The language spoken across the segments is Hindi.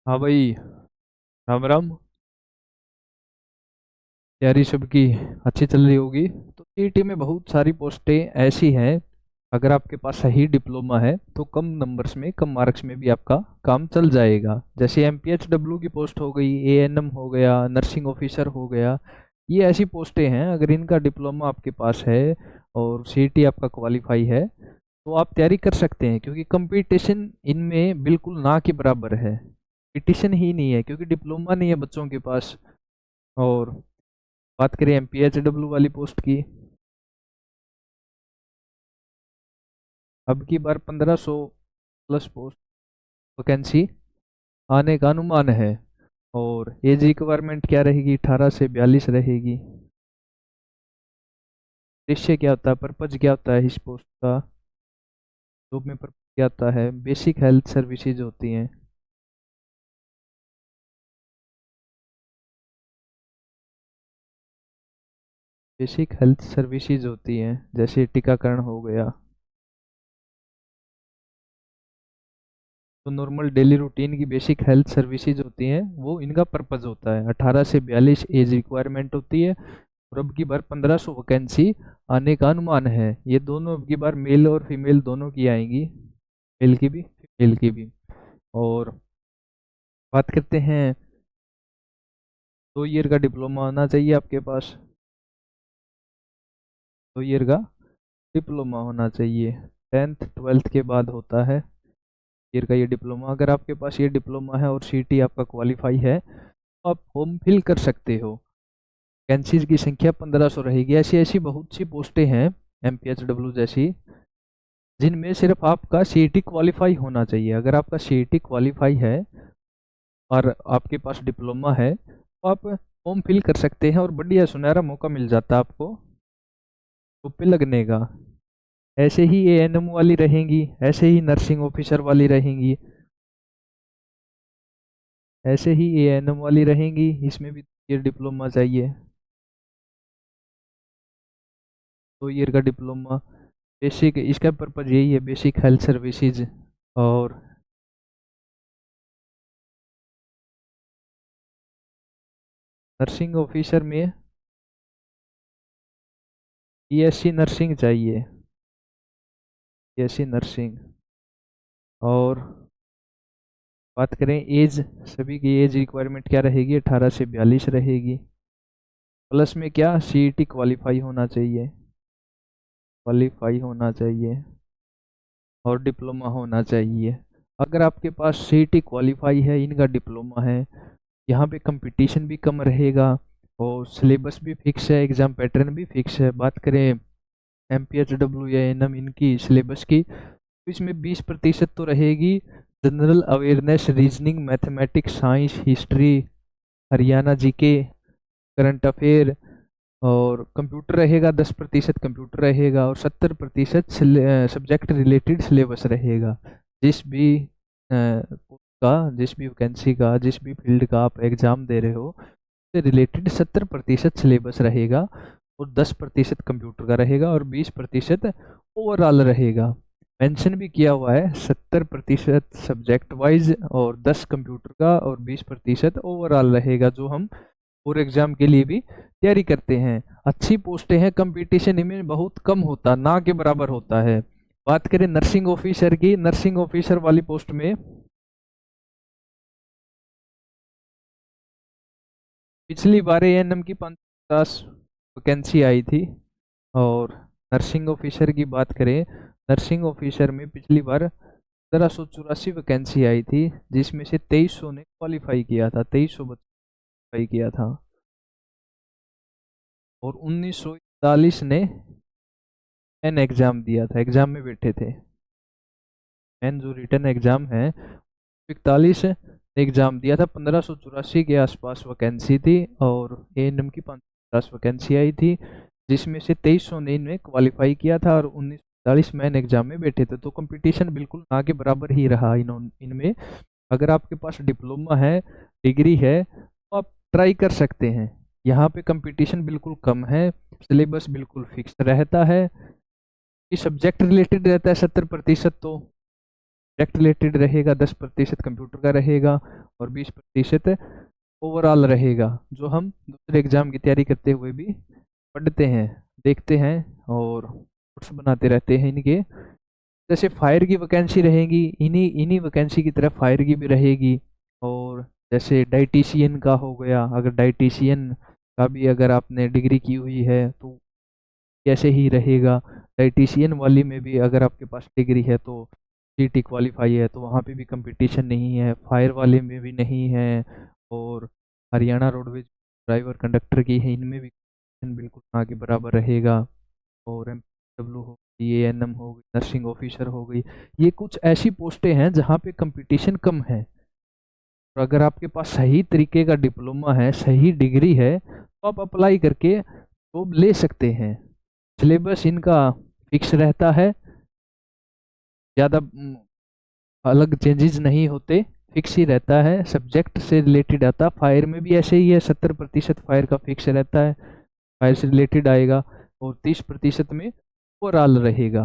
हाँ भाई। राम राम। तैयारी सबकी अच्छी चल रही होगी। तो सीईटी में बहुत सारी पोस्टें ऐसी हैं, अगर आपके पास सही डिप्लोमा है तो कम नंबर्स में, कम मार्क्स में भी आपका काम चल जाएगा। जैसे एमपीएचडब्ल्यू की पोस्ट हो गई, एएनएम हो गया, नर्सिंग ऑफिसर हो गया। ये ऐसी पोस्टें हैं, अगर इनका डिप्लोमा आपके पास है और सीईटी आपका क्वालिफाई है तो आप तैयारी कर सकते हैं, क्योंकि कंपटीशन इनमें बिल्कुल ना के बराबर है। कंपटीशन ही नहीं है क्योंकि डिप्लोमा नहीं है बच्चों के पास। और बात करें एमपीएचडब्ल्यू वाली पोस्ट की, अब की बार 1500 प्लस पोस्ट वैकेंसी आने का अनुमान है। और एज रिक्वायरमेंट क्या रहेगी? 18 से 42 रहेगी। उद्देश्य क्या होता है, पर्पज क्या होता है इस पोस्ट का? जॉब में पर्पज क्या होता है? बेसिक हेल्थ सर्विसेज होती हैं। बेसिक हेल्थ सर्विसेज होती हैं, जैसे टीकाकरण हो गया। तो नॉर्मल डेली रूटीन की बेसिक हेल्थ सर्विसेज होती हैं, वो इनका पर्पज होता है। 18 से 42 एज रिक्वायरमेंट होती है। और अब की बार 1500 वैकेंसी आने का अनुमान है। ये दोनों अब की बार मेल और फीमेल दोनों की आएंगी, मेल की भी फीमेल की भी। और बात करते हैं, 2 ईयर का डिप्लोमा होना चाहिए आपके पास। 2 ईयर का डिप्लोमा होना चाहिए। 10th 12th के बाद होता है ईयर का ये डिप्लोमा। अगर आपके पास ये डिप्लोमा है और सीटी आपका क्वालिफाई है तो आप फॉर्म फिल कर सकते हो। वैकेंसीज की संख्या 1500 रहेगी। ऐसी ऐसी बहुत सी पोस्टें हैं एमपीएचडब्ल्यू जैसी, जिनमें सिर्फ आपका सीईटी क्वालिफाई होना चाहिए। अगर आपका सीईटी क्वालिफाई है और आपके पास डिप्लोमा है तो आप फॉर्म फिल कर सकते हैं और बढ़िया सुनहरा मौका मिल जाता है आपको जॉब पे लगने का। ऐसे ही एएनएम वाली रहेंगी, ऐसे ही नर्सिंग ऑफिसर वाली रहेंगी, ऐसे ही एएनएम वाली रहेंगी। इसमें भी ये डिप्लोमा चाहिए। 2 ईयर का डिप्लोमा। बेसिक इसका पर्पज यही है, बेसिक हेल्थ सर्विसेज। और नर्सिंग ऑफिसर में बीएससी नर्सिंग चाहिए, बीएससी नर्सिंग। और बात करें एज, सभी की एज रिक्वायरमेंट क्या रहेगी? 18 से 42 रहेगी। प्लस में क्या, सीईटी क्वालिफाई होना चाहिए, क्वालिफाई होना चाहिए और डिप्लोमा होना चाहिए। अगर आपके पास सीईटी क्वालिफाई है, इनका डिप्लोमा है, यहाँ पे कंपटीशन भी कम रहेगा और सिलेबस भी फिक्स है, एग्जाम पैटर्न भी फिक्स है। बात करें एमपीएचडब्ल्यू या एनएम इनकी सिलेबस की, तो इसमें 20% तो रहेगी general awareness, reasoning, mathematics, science, history, Haryana GK, current affair. और कंप्यूटर रहेगा, 10% कंप्यूटर रहेगा और 70% सब्जेक्ट रिलेटेड सिलेबस रहेगा। जिस भी जिस भी वैकेंसी का, जिस भी फील्ड का आप एग्जाम दे रहे हो, से रिलेटेड 70% सिलेबस रहेगा और 10% कंप्यूटर का रहेगा और 20% ओवरऑल रहेगा। मेंशन भी किया हुआ है, 70% सब्जेक्ट वाइज और 10 कंप्यूटर का और 20% ओवरऑल रहेगा, जो हम पूरे एग्जाम के लिए भी तैयारी करते हैं। अच्छी पोस्टें हैं, कंपटीशन इनमें बहुत कम होता, ना के बराबर होता है। बात करें नर्सिंग ऑफिसर की, नर्सिंग ऑफिसर वाली पोस्ट में पिछली बार एएनएम की 50 वैकेंसी आई थी। और नर्सिंग ऑफिसर की बात करें, नर्सिंग ऑफिसर में पिछली बार 1784 वैकेंसी आई थी, जिसमें से 2300 ने क्वालिफाई किया था, 2300 क्वालिफाई किया था। और 1941 ने एन एग्जाम दिया था, एग्जाम में बैठे थे। एन जो रिटर्न एग्जाम है, 41 एग्जाम दिया था। 1584 के आसपास वैकेंसी थी और एएनएम की 550 वैकेंसी आई थी, जिसमें से 2300 ने इनमें क्वालिफाई किया था और 1940 मैन एग्जाम में बैठे थे। तो कंपटीशन बिल्कुल ना के बराबर ही रहा इनमें। अगर आपके पास डिप्लोमा है, डिग्री है, तो आप ट्राई कर सकते हैं। यहाँ पे कंपटीशन बिल्कुल कम है, सिलेबस बिल्कुल फिक्स रहता है, ये सब्जेक्ट रिलेटेड रहता है 70%, तो सब्जेक्ट रिलेटेड रहेगा, 10% कंप्यूटर का रहेगा और 20% ओवरऑल रहेगा, जो हम दूसरे एग्जाम की तैयारी करते हुए भी पढ़ते हैं, देखते हैं और नोट्स बनाते रहते हैं इनके। जैसे फायर की वैकेंसी रहेगी, इन्हीं इन्हीं वैकेंसी की तरफ फायर की भी रहेगी। और जैसे डाइटिशियन का हो गया, अगर डाइटिशियन का भी अगर आपने डिग्री की हुई है तो कैसे ही रहेगा। डाइटिशियन वाली में भी अगर आपके पास डिग्री है तो सीटी क्वालिफाई है, तो वहाँ पे भी कंपटीशन नहीं है, फायर वाले में भी नहीं है। और हरियाणा रोडवेज ड्राइवर कंडक्टर की है, इनमें भी competition बिल्कुल ना के बराबर रहेगा। और एमडब्ल्यू हो गई, एएनएम हो गई, नर्सिंग ऑफिसर हो गई, ये कुछ ऐसी पोस्टें हैं जहाँ पे कंपटीशन कम है। और अगर आपके पास सही तरीके का डिप्लोमा है, सही डिग्री है, तो आप अप्लाई करके जॉब ले सकते हैं। सिलेबस इनका फिक्स रहता है, ज़्यादा अलग चेंजेस नहीं होते, फिक्स ही रहता है, सब्जेक्ट से रिलेटेड आता। फायर में भी ऐसे ही है, 70% फायर का फिक्स रहता है, फायर से रिलेटेड आएगा, और 30% में ओवरऑल रहेगा।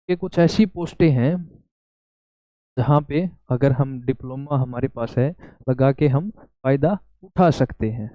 ये कुछ ऐसी पोस्टें हैं जहाँ पे अगर हम डिप्लोमा हमारे पास है, लगा के हम फ़ायदा उठा सकते हैं।